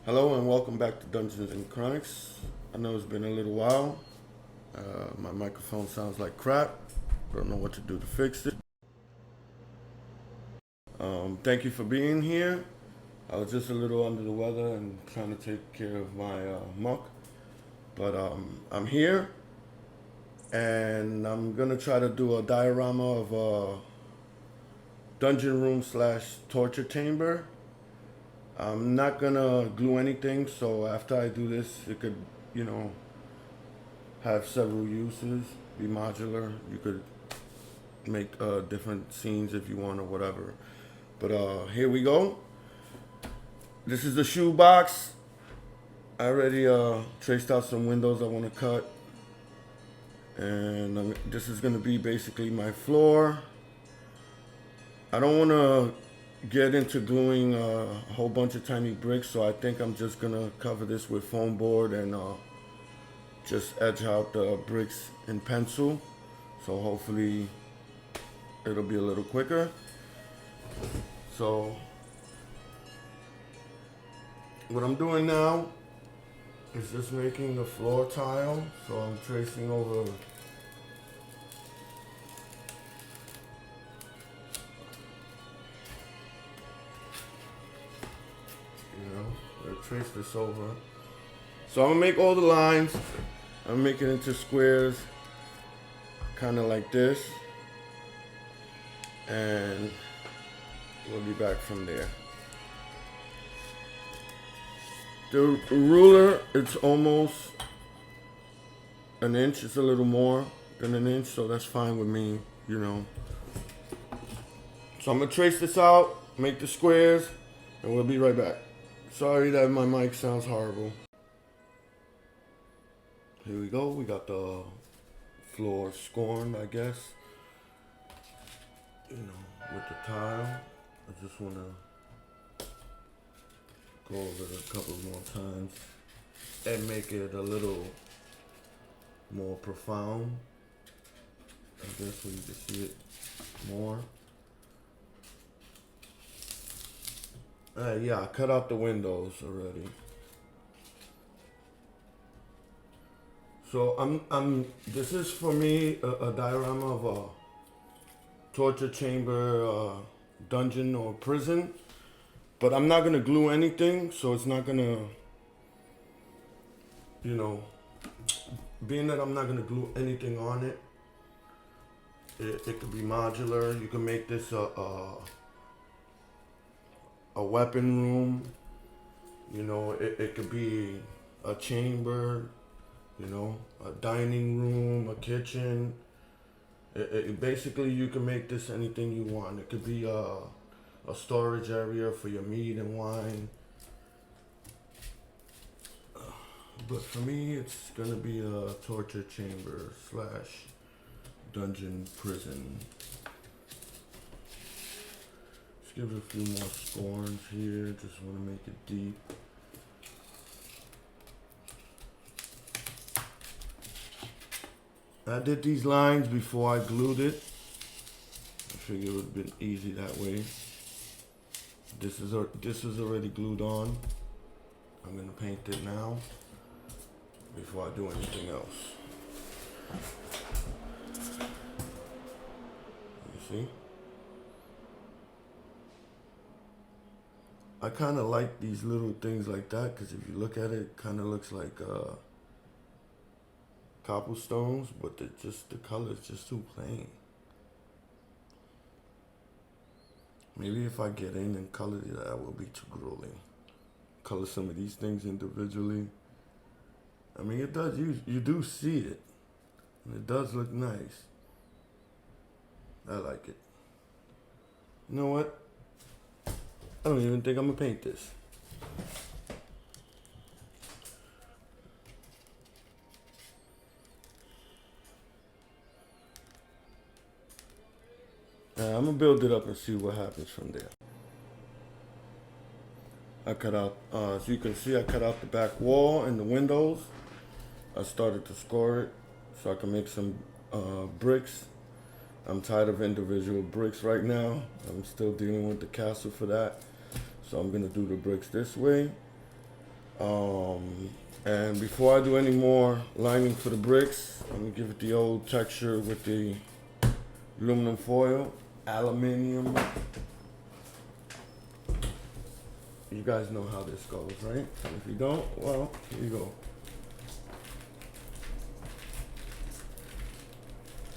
Hello and welcome back to Dungeons and Chronics. I know it's been a little while. My microphone sounds like crap. Don't know what to do to fix it. Thank you for being here. I was just a little under the weather and trying to take care of my muck. But I'm here and I'm gonna try to do a diorama of a dungeon room slash torture chamber. I'm not gonna glue anything, so after I do this, it could, you know, have several uses, be modular. You could make different scenes if you want or whatever. But here we go. This is the shoe box. I already traced out some windows I want to cut. And this is going to be basically my floor. I don't want to get into gluing a whole bunch of tiny bricks, so I think I'm just going to cover this with foam board and just edge out the bricks in pencil. So hopefully it'll be a little quicker. So what I'm doing now is just making the floor tile. So I'm tracing over I trace this over. So I'm gonna make all the lines. I'm making it into squares, kind of like this. And we'll be back from there. The ruler, it's almost an inch. It's a little more than an inch, so that's fine with me, you know. So I'm gonna trace this out, make the squares, and we'll be right back. Sorry that my mic sounds horrible. Here we go. We got the floor scorned, I guess. You know, with the tile. I just wanna go over it a couple more times and make it a little more profound. I guess so you can see it more. Yeah, I cut out the windows already. So this is for me a diorama of a torture chamber, dungeon or prison. But I'm not gonna glue anything, so it's not gonna, you know, being that I'm not gonna glue anything on it, it could be modular. You can make this a weapon room. You know, it could be a chamber, you know, a dining room, a kitchen. Basically, you can make this anything you want. It could be a storage area for your meat and wine. But for me, it's gonna be a torture chamber slash dungeon prison. Just give it a few more scorns here. Just want to make it deep. I did these lines before I glued it. I figured it would have been easy that way. This is already glued on. I'm gonna paint it now before I do anything else. You see? I kind of like these little things like that because if you look at it, it kind of looks like cobblestones, but the color is just too plain. Maybe if I get in and color it, that will be too grueling. Color some of these things individually. I mean, it does. You do see it, and it does look nice. I like it. You know what? I don't even think I'm gonna paint this. I'm gonna build it up and see what happens from there. I cut out, as you can see, I cut out the back wall and the windows. I started to score it so I can make some bricks. I'm tired of individual bricks right now. I'm still dealing with the castle for that. So I'm gonna do the bricks this way. And before I do any more lining for the bricks, I'm gonna give it the old texture with the aluminum foil, aluminium. You guys know how this goes, right? And if you don't, well, here you go.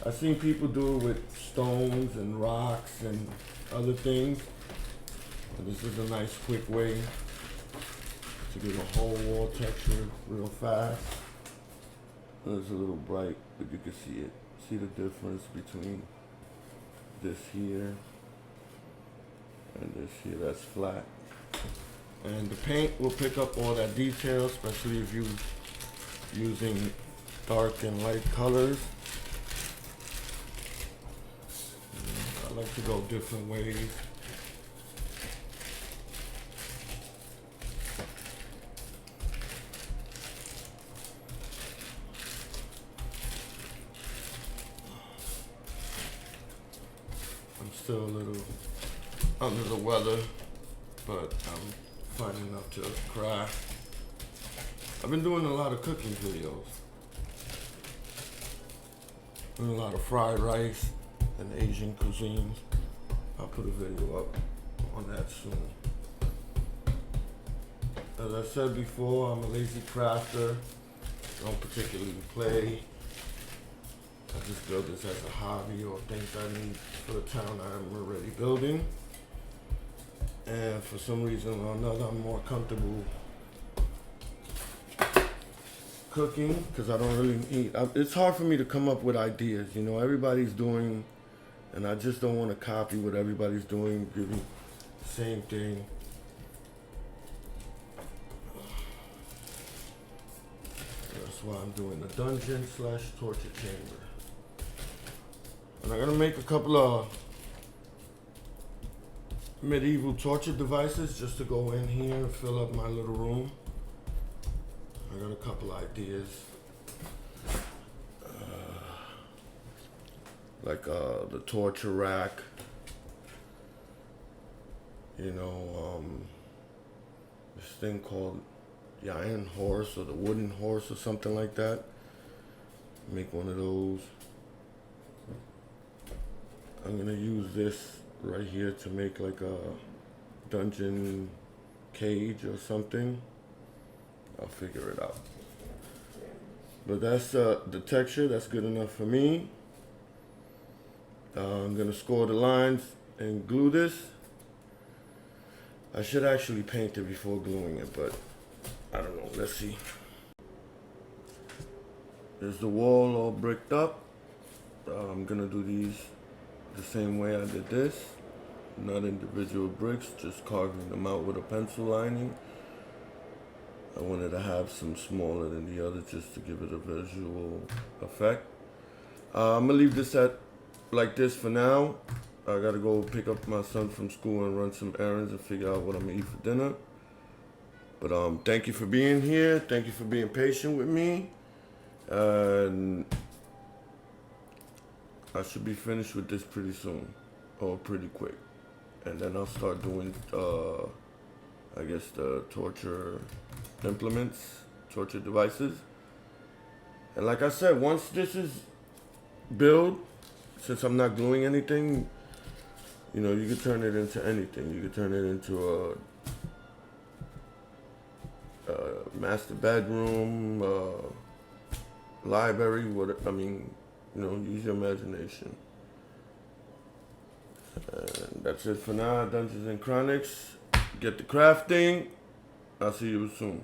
I've seen people do it with stones and rocks and other things. But this is a nice quick way to get a whole wall texture real fast. It's a little bright, but you can see it. See the difference between this here and this here, that's flat. And the paint will pick up all that detail, especially if you're using dark and light colors. I like to go different ways. I'm still a little under the weather, but I'm fine enough to craft. I've been doing a lot of cooking videos. Doing a lot of fried rice and Asian cuisines. I'll put a video up on that soon. As I said before, I'm a lazy crafter. Don't particularly play. I just build this as a hobby or things I need for the town I'm already building. And for some reason or another, I'm more comfortable cooking because I don't really eat. It's hard for me to come up with ideas. You know, everybody's doing, and I just don't want to copy what everybody's doing, give you the same thing. That's why I'm doing the dungeon / torture chamber. And I'm gonna make a couple of medieval torture devices just to go in here and fill up my little room. I got a couple ideas. Like the torture rack. You know, this thing called the iron horse or the wooden horse or something like that. Make one of those. I'm gonna use this right here to make like a dungeon cage or something. I'll figure it out. But that's the texture, that's good enough for me. I'm gonna score the lines and glue this. I should actually paint it before gluing it, but I don't know, let's see. There's the wall all bricked up. I'm gonna do these the same way I did this. Not individual bricks, just carving them out with a pencil lining. I wanted to have some smaller than the other just to give it a visual effect. I'm gonna leave this at like this for now. I gotta go pick up my son from school and run some errands and figure out what I'm gonna eat for dinner. But thank you for being here. Thank you for being patient with me. And I should be finished with this pretty soon, or pretty quick. And then I'll start doing, I guess, the torture implements, torture devices. And like I said, once this is built, since I'm not gluing anything, you know, you can turn it into anything. You can turn it into a master bedroom, library, you know, use your imagination. And that's it for now, Dungeons and Chronics. Get the crafting. I'll see you soon.